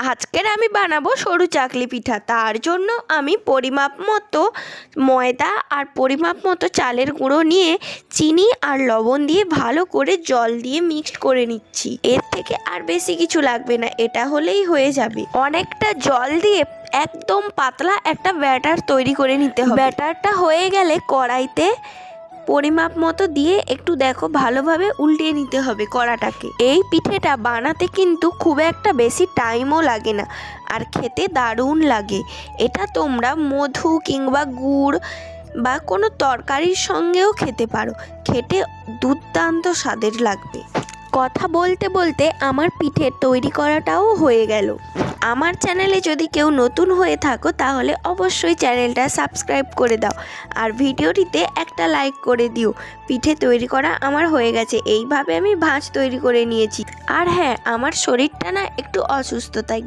আজকের আমি বানাবো সরু চাকলি পিঠা। তার জন্য আমি পরিমাপ মতো ময়দা আর পরিমাপ মতো চালের গুঁড়ো নিয়ে চিনি আর লবণ দিয়ে ভালো করে জল দিয়ে মিক্সড করে নিচ্ছি। এর থেকে আর বেশি কিছু লাগবে না, এটা হলেই হয়ে যাবে। অনেকটা জল দিয়ে একদম পাতলা একটা ব্যাটার তৈরি করে নিতে হবে। ব্যাটারটা হয়ে গেলে কড়াইতে পরিমাপ মতো দিয়ে একটু দেখো ভালোভাবে উল্টিয়ে নিতে হবে কড়াটাকে। এই পিঠেটা বানাতে কিন্তু খুব একটা বেশি টাইমও লাগে না আর খেতে দারুণ লাগে। এটা তোমরা মধু কিংবা গুড় বা কোনো তরকারির সঙ্গেও খেতে পারো, খেতে দুর্দান্ত স্বাদের লাগবে। কথা বলতে বলতে আমার পিঠে তৈরি করাটাও হয়ে গেল। আমার চ্যানেলে যদি কেউ নতুন হয়ে থাকো তাহলে অবশ্যই চ্যানেলটা সাবস্ক্রাইব করে দাও আর ভিডিওটিতে একটা লাইক করে দিও। পিঠে তৈরি করা আমার হয়ে গেছে। এইভাবে আমি ভাঁজ তৈরি করে নিয়েছি। আর হ্যাঁ, আমার শরীরটা না একটু অসুস্থ, তাই